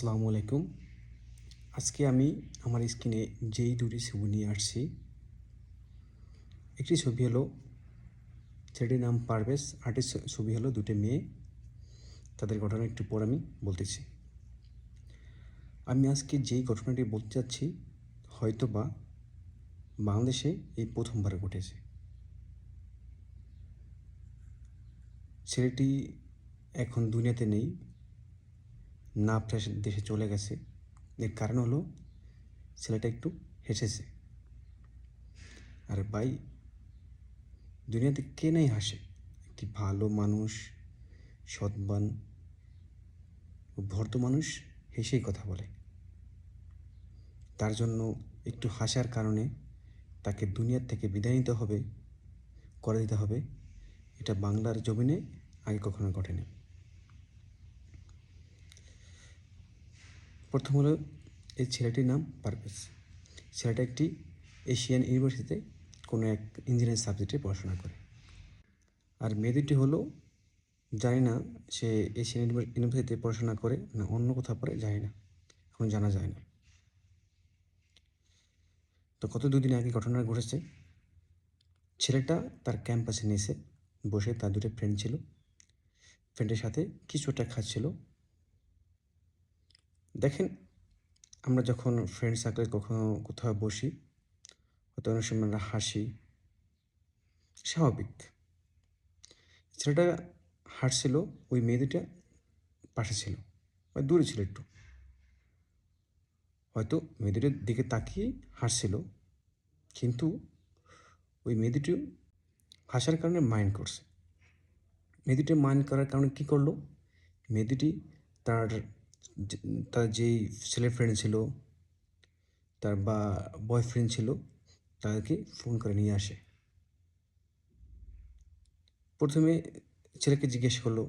আসসালামু আলাইকুম। আজকে আমি আমার স্ক্রিনে যেই দুটি ছবি নিয়ে আসছি, একটি ছবি হলো, ছেলেটির নাম পারভেজ, আরেকটি ছবি হলো দুটি মেয়ে। তাদের ঘটনা একটু পর আমি বলতেছি। আমি আজকে যেই ঘটনাটি বলতে চাচ্ছি হয়তো বা বাংলাদেশে এই প্রথমবার ঘটেছে। ছেলেটি এখন দুনিয়াতে নেই, না আপনার দেশে চলে গেছে। এর কারণ হলো ছেলেটা একটু হেসেছে। আর ভাই, দুনিয়াতে কে নাই হাসে? একটি ভালো মানুষ, সৎবান ও ভদ্র মানুষ হেসেই কথা বলে। তার জন্য একটু হাসার কারণে তাকে দুনিয়ার থেকে বিদায় নিতে হবে, করে দিতে হবে, এটা বাংলার জমিনে আগে কখনো ঘটেনি। প্রথম হলো, এই ছেলেটির নাম পারভেজ। ছেলেটা একটি এশিয়ান ইউনিভার্সিটিতে কোনো এক ইঞ্জিনিয়ারিং সাবজেক্টে পড়াশোনা করে। আর মেয়ে দুটি হলো, জানি না সে এশিয়ান ইউনিভার্সিটিতে পড়াশোনা করে না অন্য কোথাও পড়ে, জানি না, এখন জানা যায় না। তো গত দুদিন আগে ঘটনা ঘটেছে। ছেলেটা তার ক্যাম্পাসে নিচে বসে তার দুটো ফ্রেন্ড ছিল, ফ্রেন্ডের সাথে কিছু একটা খাচ্ছিল। দেখেন, আমরা যখন ফ্রেন্ড সার্কেলে কখনো কোথাও বসি, হয়তো অনেক সময় আমরা হাসি, স্বাভাবিক। ছেলেটা হাসছিল, ওই মেয়ে দুটা পাশে ছিল বা দূরে ছিল একটু, হয়তো মেয়ে দুটোর দিকে তাকিয়ে হাসছিল, কিন্তু ওই মেয়ে দুটি হাসার কারণে মাইন্ড করছে। মেয়ে দুটি মাইন্ড করার কারণে কী করলো, মেয়ে দুটি তার তার যেই ছেলে ফ্রেন্ড ছিল, তার বা বয়ফ্রেন্ড ছিল, তাদেরকে ফোন করে নিয়ে আসে। প্রথমে ছেলেকে জিজ্ঞেস করলো,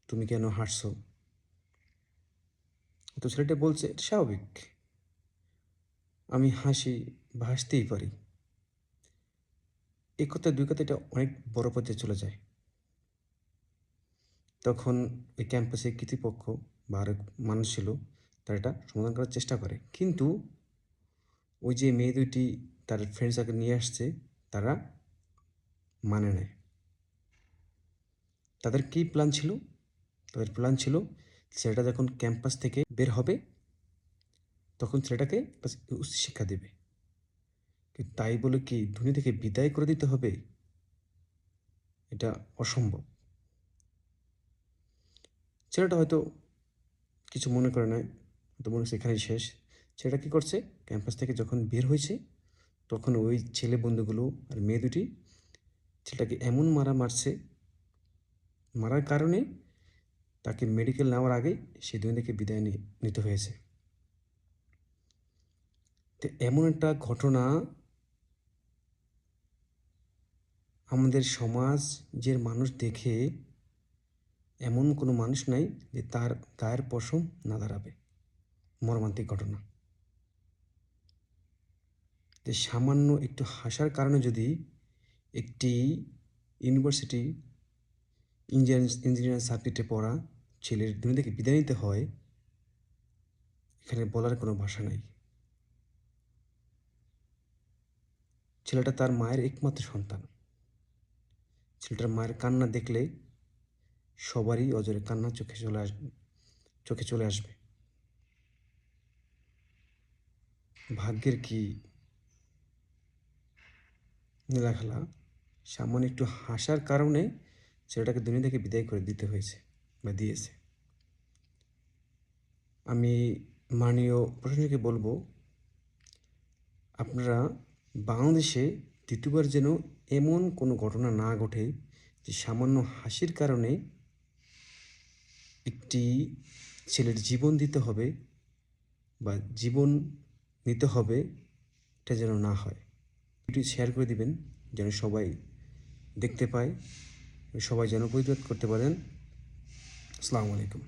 তুমি কেন হাসছো? তো ছেলেটা বলছে, স্বাভাবিক, আমি হাসি বা হাসতেই পারি। এই কথা দুই কথা, এটা অনেক বড় পর্যায়ে চলে যায়। তখন ওই ক্যাম্পাসে কর্তৃপক্ষ বা আরও মানুষ ছিল, তারা এটা সমাধান করার চেষ্টা করে, কিন্তু ওই যে মেয়ে দুইটি তার ফ্রেন্ড সার্কেল নিয়ে আসছে, তারা মানে নেয়। তাদের কী প্ল্যান ছিল? তাদের প্ল্যান ছিল, ছেলেটা যখন ক্যাম্পাস থেকে বের হবে তখন ছেলেটাকে শিক্ষা দেবে। কিন্তু তাই বলে কি দুনিয়া থেকে বিদায় করে দিতে হবে? এটা অসম্ভব। ছেলেটা হয়তো কিছু মনে করে নাই, হয়তো মনে হচ্ছে এখানেই শেষ। ছেলেটা কী করছে, ক্যাম্পাস থেকে যখন বের হয়েছে তখন ওই ছেলে বন্ধুগুলো আর মেয়ে দুটি ছেলেটাকে এমন মারছে, মারার কারণে তাকে মেডিকেল নেওয়ার আগেই সে দুনিয়া থেকে বিদায় নিতে হয়েছে। তো এমন একটা ঘটনা আমাদের সমাজের মানুষ দেখে, এমন কোনো মানুষ নাই যে তার গায়ের পশম না দাঁড়াবে। মর্মান্তিক ঘটনা। যে সামান্য একটু হাসার কারণে যদি একটি ইউনিভার্সিটি ইঞ্জিনিয়ারিং সাবজেক্টে পড়া ছেলের দুনিয়া থেকে বিদায় নিতে হয়, এখানে বলার কোনো ভাষা নাই। ছেলেটা তার মায়ের একমাত্র সন্তান। ছেলেটার মায়ের কান্না দেখলে সবারই অজরে কান্না চোখে চলে আসবে। ভাগ্যের কি নীলাখেলা, সামান্য একটু হাসার কারণে ছেলেটাকে দুনিয়া থেকে বিদায় করে দিতে হয়েছে বা দিয়েছে। আমি মাননীয় প্রশাসনকে বলবো, আপনারা বাংলাদেশে দ্বিতীয়বার যেন এমন কোনো ঘটনা না ঘটে যে সামান্য হাসির কারণে একটি ছেলের জীবন দিতে হবে বা জীবন নিতে হবে, এটা যেন না হয়। ভিডিওটি শেয়ার করে দিবেন যেন সবাই দেখতে পায়, সবাই যেন প্রতিরোধ করতে পারেন। আসসালামু আলাইকুম।